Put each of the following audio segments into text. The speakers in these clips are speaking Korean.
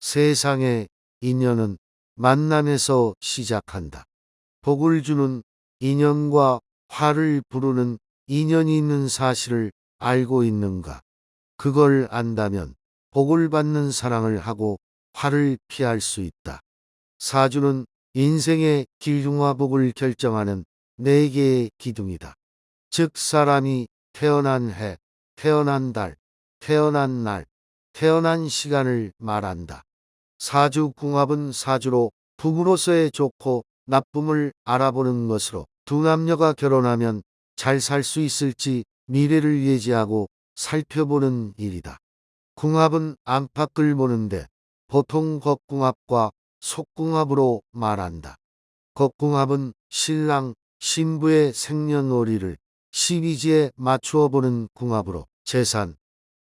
세상의 인연은 만남에서 시작한다. 복을 주는 인연과 화를 부르는 인연이 있는 사실을 알고 있는가? 그걸 안다면 복을 받는 사랑을 하고 화를 피할 수 있다. 사주는 인생의 길흉과 복을 결정하는 네 개의 기둥이다. 즉 사람이 태어난 해, 태어난 달, 태어난 날, 태어난 시간을 말한다. 사주궁합은 사주로 부부로서의 좋고 나쁨을 알아보는 것으로 두 남녀가 결혼하면 잘 살 수 있을지 미래를 예지하고 살펴보는 일이다. 궁합은 안팎을 보는데 보통 겉궁합과 속궁합으로 말한다. 겉궁합은 신랑, 신부의 생년월일을 시비지에 맞추어 보는 궁합으로 재산,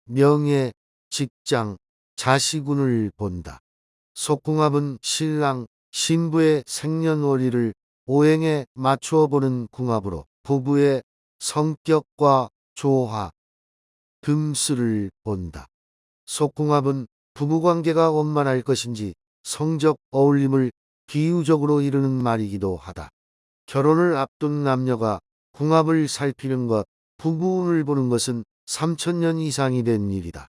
명예, 직장, 자식운을 본다. 속궁합은 신랑, 신부의 생년월일을 오행에 맞추어 보는 궁합으로 부부의 성격과 조화, 등수를 본다. 속궁합은 부부관계가 원만할 것인지 성적 어울림을 비유적으로 이르는 말이기도 하다. 결혼을 앞둔 남녀가 궁합을 살피는 것, 부부운을 보는 것은 3000년 이상이 된 일이다.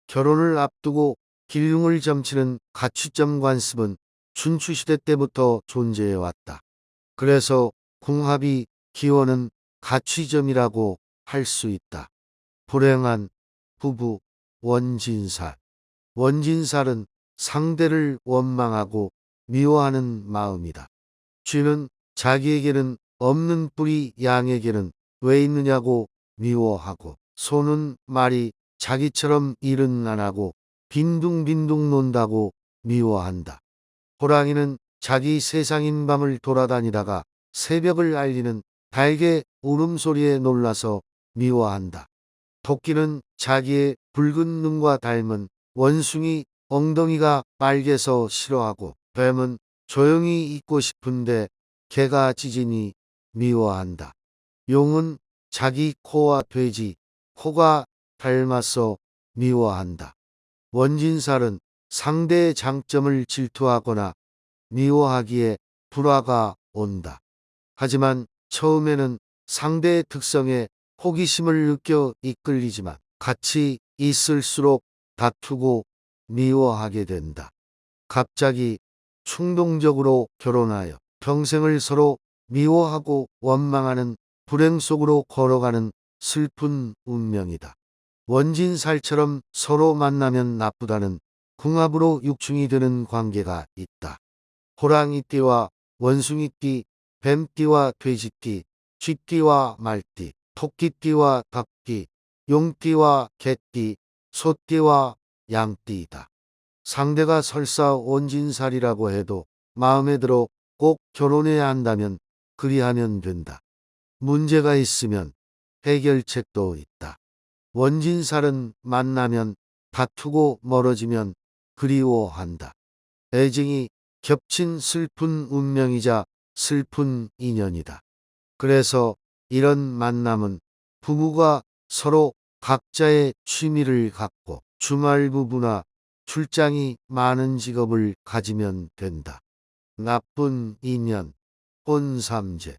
결혼을 앞두고 길흉을 점치는 가취점 관습은 춘추시대 때부터 존재해 왔다. 그래서 궁합이 기원은 가취점이라고 할 수 있다. 불행한 부부 원진살. 원진살은 상대를 원망하고 미워하는 마음이다. 쥐는 자기에게는 없는 뿔이 양에게는 왜 있느냐고 미워하고, 소는 말이 자기처럼 일은 안 하고 빈둥빈둥 논다고 미워한다. 호랑이는 자기 세상인 밤을 돌아다니다가 새벽을 알리는 달개 울음소리에 놀라서 미워한다. 토끼는 자기의 붉은 눈과 닮은 원숭이 엉덩이가 빨개서 싫어하고, 뱀은 조용히 있고 싶은데 개가 짖으니 미워한다. 용은 자기 코와 돼지 코가 닮아서 미워한다. 원진살은 상대의 장점을 질투하거나 미워하기에 불화가 온다. 하지만 처음에는 상대의 특성에 호기심을 느껴 이끌리지만 같이 있을수록 다투고 미워하게 된다. 갑자기 충동적으로 결혼하여 평생을 서로 미워하고 원망하는 불행 속으로 걸어가는 슬픈 운명이다. 원진살처럼 서로 만나면 나쁘다는 궁합으로 육충이 되는 관계가 있다. 호랑이띠와 원숭이띠, 뱀띠와 돼지띠, 쥐띠와 말띠, 토끼띠와 닭띠, 용띠와 개띠, 소띠와 양띠이다. 상대가 설사 원진살이라고 해도 마음에 들어 꼭 결혼해야 한다면 그리하면 된다. 문제가 있으면 해결책도 있다. 원진살은 만나면 다투고 멀어지면 그리워한다. 애증이 겹친 슬픈 운명이자 슬픈 인연이다. 그래서 이런 만남은 부부가 서로 각자의 취미를 갖고 주말 부부나 출장이 많은 직업을 가지면 된다. 나쁜 인연, 혼삼재.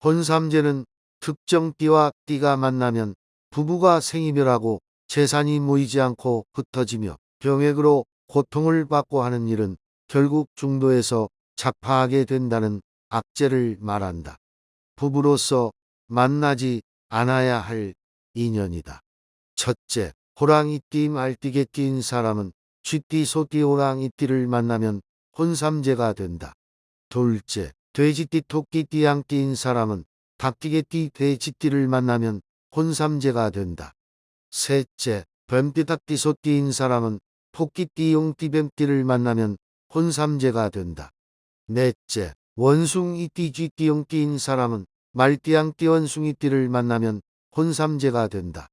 혼삼재는 특정 띠와 띠가 만나면 부부가 생이별하고 재산이 모이지 않고 흩어지며 병액으로 고통을 받고 하는 일은 결국 중도에서 자파하게 된다는 악재를 말한다. 부부로서 만나지 않아야 할 인연이다. 첫째, 호랑이띠 말띠개 띠인 사람은 쥐띠 소띠 호랑이띠를 만나면 혼삼재가 된다. 둘째, 돼지띠 토끼띠 양띠인 사람은 닭띠개띠 돼지띠를 만나면 혼삼재가 된다. 셋째, 뱀띠 닭띠 소띠인 사람은 토끼띠 용띠 뱀띠를 만나면 혼삼재가 된다. 넷째, 원숭이띠 쥐띠 용띠인 사람은 말띠 양띠 원숭이띠를 만나면 혼삼재가 된다.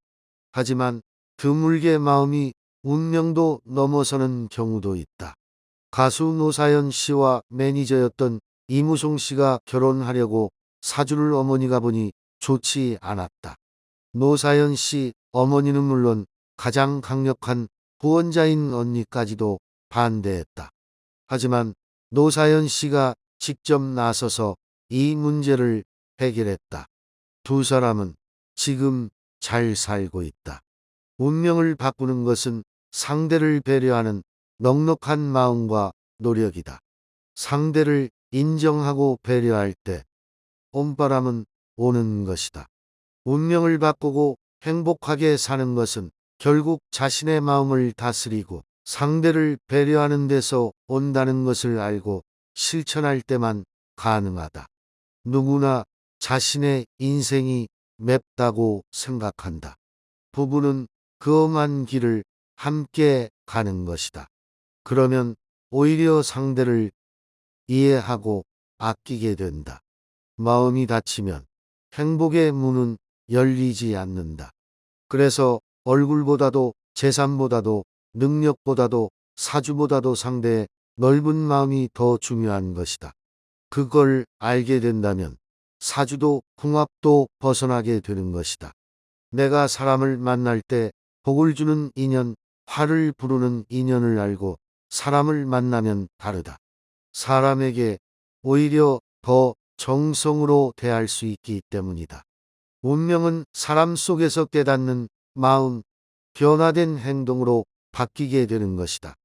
하지만 드물게 마음이 운명도 넘어서는 경우도 있다. 가수 노사연 씨와 매니저였던 이무송 씨가 결혼하려고 사주를 어머니가 보니 좋지 않았다. 노사연 씨 어머니는 물론 가장 강력한 후원자인 언니까지도 반대했다. 하지만 노사연 씨가 직접 나서서 이 문제를 해결했다. 두 사람은 지금 잘 살고 있다. 운명을 바꾸는 것은 상대를 배려하는 넉넉한 마음과 노력이다. 상대를 인정하고 배려할 때 봄바람은 오는 것이다. 운명을 바꾸고 행복하게 사는 것은 결국 자신의 마음을 다스리고 상대를 배려하는 데서 온다는 것을 알고 실천할 때만 가능하다. 누구나 자신의 인생이 맵다고 생각한다. 부부는 그 험한 길을 함께 가는 것이다. 그러면 오히려 상대를 이해하고 아끼게 된다. 마음이 닫히면 행복의 문은 열리지 않는다. 그래서 얼굴보다도 재산보다도 능력보다도 사주보다도 상대의 넓은 마음이 더 중요한 것이다. 그걸 알게 된다면 사주도 궁합도 벗어나게 되는 것이다. 내가 사람을 만날 때 복을 주는 인연, 화를 부르는 인연을 알고 사람을 만나면 다르다. 사람에게 오히려 더 정성으로 대할 수 있기 때문이다. 운명은 사람 속에서 깨닫는 마음, 변화된 행동으로 바뀌게 되는 것이다.